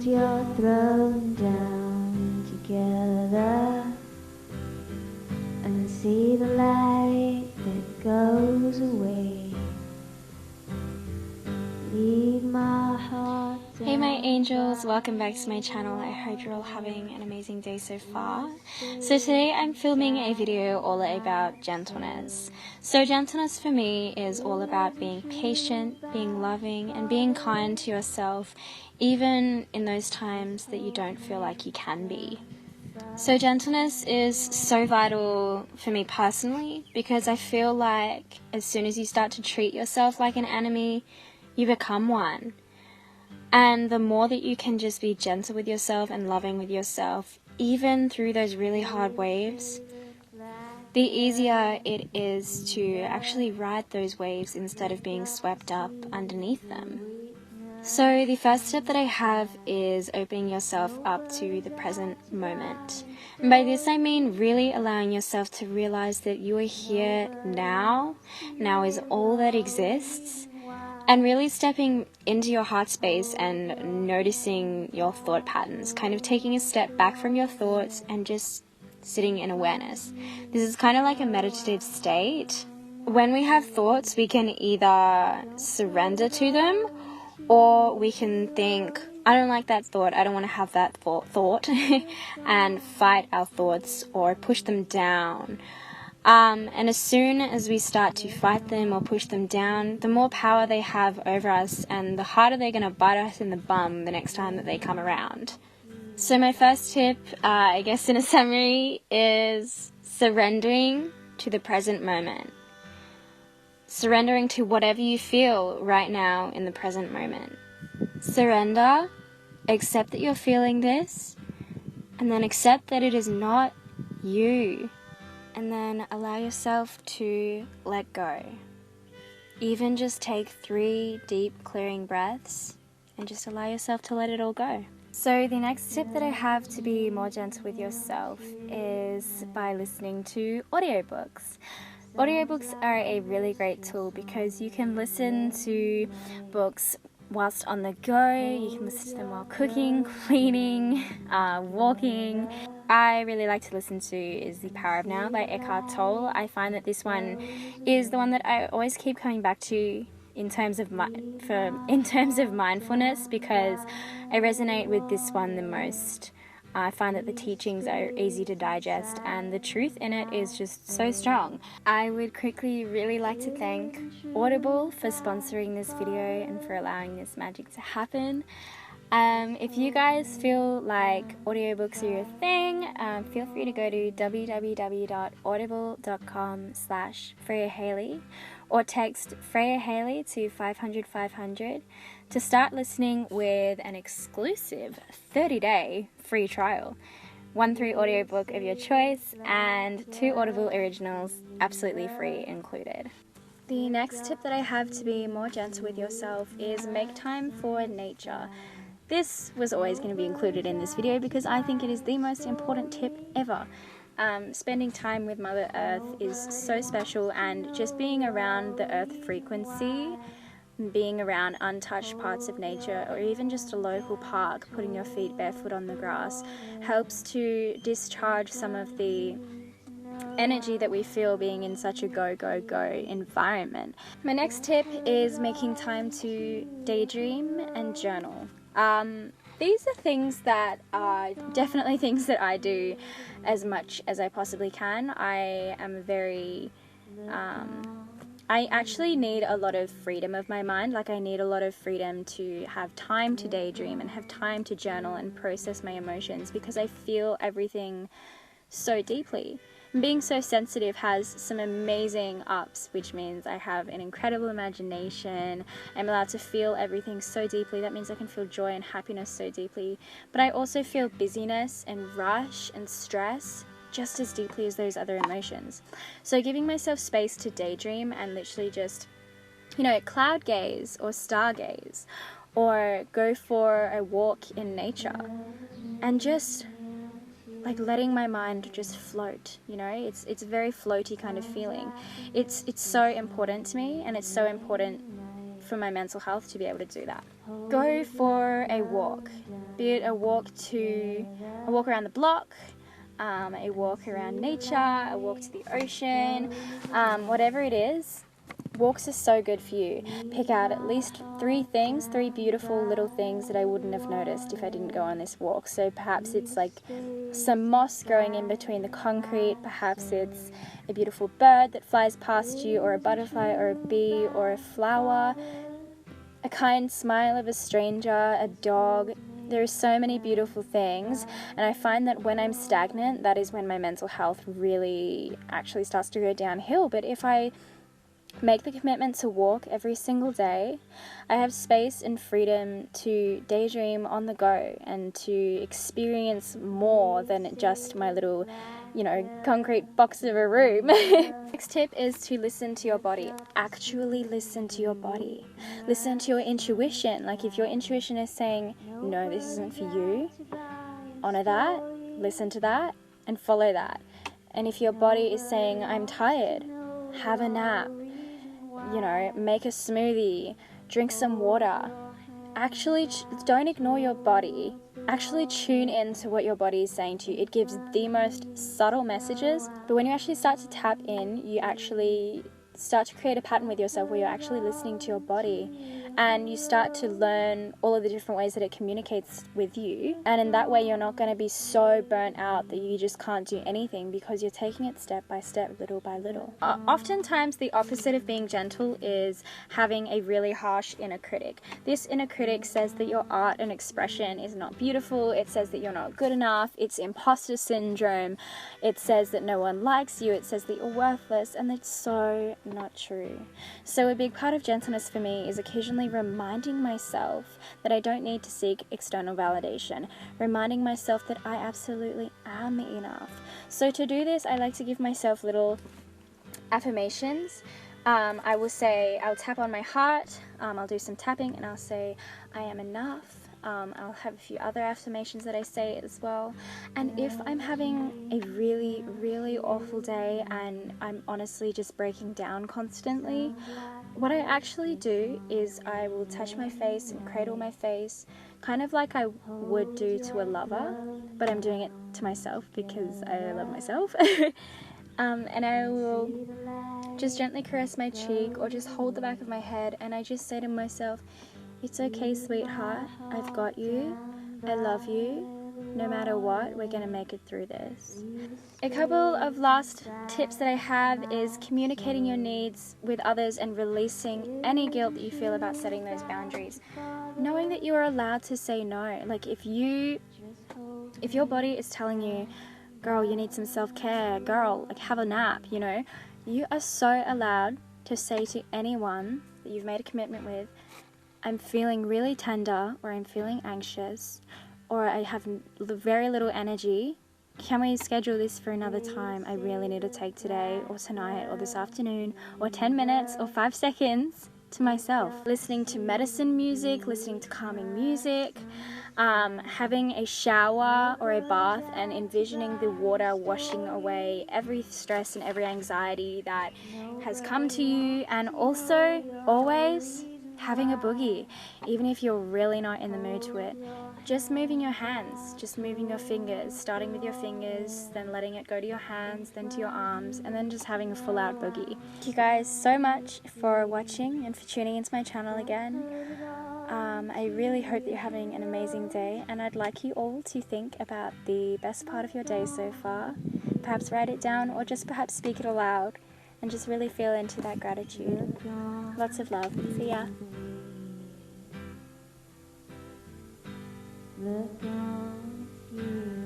you're thrown down together and see the light that goes away. Leave my heart down. Hey my angels, welcome back to my channel. I hope you're all having an amazing day so far. So today I'm filming a video all about gentleness. So gentleness for me is all about being patient, being loving, and being kind to yourself, even in those times that you don't feel like you can be. So gentleness is so vital for me personally, because I feel like as soon as you start to treat yourself like an enemy, you become one. And the more that you can just be gentle with yourself and loving with yourself, even through those really hard waves, the easier it is to actually ride those waves instead of being swept up underneath them. So the first step that I have is opening yourself up to the present moment. And by this I mean really allowing yourself to realize that you are here now. Now is all that exists. And really stepping into your heart space and noticing your thought patterns, kind of taking a step back from your thoughts and just sitting in awareness. This is kind of like a meditative state. When we have thoughts, we can either surrender to them, or we can think, I don't like that thought, I don't want to have that thought, and fight our thoughts or push them down. And as soon as we start to fight them or push them down, the more power they have over us and the harder they're going to bite us in the bum the next time that they come around. So my first tip, I guess in a summary, is surrendering to the present moment. Surrendering to whatever you feel right now in the present moment. Surrender, accept that you're feeling this, and then accept that it is not you. And then allow yourself to let go. Even just take 3 deep clearing breaths and just allow yourself to let it all go. So the next tip that I have to be more gentle with yourself is by listening to audiobooks. Audiobooks are a really great tool because you can listen to books whilst on the go, you can listen to them while cooking, cleaning, walking. I really like to listen to is The Power of Now by Eckhart Tolle. I find that this one is the one that I always keep coming back to in terms of mindfulness, because I resonate with this one the most. I find that the teachings are easy to digest and the truth in it is just so strong. I would quickly really like to thank Audible for sponsoring this video and for allowing this magic to happen. If you guys feel like audiobooks are your thing, feel free to go to www.audible.com/Freyahaley or text Freyahaley to 500 to start listening with an exclusive 30-day free trial. 1 free audiobook of your choice and 2 Audible originals absolutely free included. The next tip that I have to be more gentle with yourself is make time for nature. This was always going to be included in this video because I think it is the most important tip ever. Spending time with Mother Earth is so special, and just being around the earth frequency, being around untouched parts of nature, or even just a local park, putting your feet barefoot on the grass, helps to discharge some of the energy that we feel being in such a go, go, go environment. My next tip is making time to daydream and journal. These are things that are definitely things that I do as much as I possibly can. I am very, I actually need a lot of freedom of my mind. Like, I need a lot of freedom to have time to daydream and have time to journal and process my emotions, because I feel everything so deeply. Being so sensitive has some amazing ups, which means I have an incredible imagination. I'm allowed to feel everything so deeply. That means I can feel joy and happiness so deeply. But I also feel busyness and rush and stress just as deeply as those other emotions. So giving myself space to daydream and literally just, cloud gaze or stargaze, or go for a walk in nature and just like letting my mind just float, it's a very floaty kind of feeling. It's so important to me, and it's so important for my mental health to be able to do that. Go for a walk, be it a walk around the block, a walk around nature, a walk to the ocean, whatever it is. Walks are so good for you. Pick out at least 3 beautiful little things that I wouldn't have noticed if I didn't go on this walk. So perhaps it's like some moss growing in between the concrete, perhaps it's a beautiful bird that flies past you, or a butterfly, or a bee, or a flower, a kind smile of a stranger, a dog. There are so many beautiful things, and I find that when I'm stagnant, that is when my mental health really actually starts to go downhill. But if I make the commitment to walk every single day, I have space and freedom to daydream on the go and to experience more than just my little, concrete box of a room. Next tip is to listen to your body. Actually listen to your body. Listen to your intuition. Like if your intuition is saying, no, this isn't for you, honor that, listen to that, and follow that. And if your body is saying, I'm tired, have a nap, make a smoothie, drink some water. Actually, don't ignore your body. Actually tune into what your body is saying to you. It gives the most subtle messages, but when you actually start to tap in, you actually start to create a pattern with yourself where you're actually listening to your body, and you start to learn all of the different ways that it communicates with you. And in that way, you're not going to be so burnt out that you just can't do anything, because you're taking it step by step, little by little. Oftentimes, the opposite of being gentle is having a really harsh inner critic. This inner critic says that your art and expression is not beautiful. It says that you're not good enough. It's imposter syndrome. It says that no one likes you. It says that you're worthless, and it's so not true. So a big part of gentleness for me is occasionally reminding myself that I don't need to seek external validation, reminding myself that I absolutely am enough. So to do this, I like to give myself little affirmations. I'll tap on my heart, I'll do some tapping, and I'll say, I am enough. I'll have a few other affirmations that I say as well. And if I'm having a really, really awful day and I'm honestly just breaking down constantly, what I actually do is I will touch my face and cradle my face, kind of like I would do to a lover, but I'm doing it to myself because I love myself. And I will just gently caress my cheek or just hold the back of my head, and I just say to myself, it's okay, sweetheart, I've got you, I love you, no matter what, we're going to make it through this. A couple of last tips that I have is communicating your needs with others and releasing any guilt that you feel about setting those boundaries. Knowing that you are allowed to say no. Like if your body is telling you, girl, you need some self-care, girl, like have a nap, you are so allowed to say to anyone that you've made a commitment with, I'm feeling really tender, or I'm feeling anxious, or I have very little energy. Can we schedule this for another time? I really need to take today or tonight or this afternoon or 10 minutes or 5 seconds to myself. Listening to medicine music, listening to calming music, having a shower or a bath and envisioning the water washing away every stress and every anxiety that has come to you, and also always having a boogie, even if you're really not in the mood to it. Just moving your hands, just moving your fingers, starting with your fingers, then letting it go to your hands, then to your arms, and then just having a full out boogie. Thank you guys so much for watching and for tuning into my channel again. I really hope that you're having an amazing day, and I'd like you all to think about the best part of your day so far. Perhaps write it down, or just perhaps speak it aloud, and just really feel into that gratitude. Lots of love. See ya. Look on you.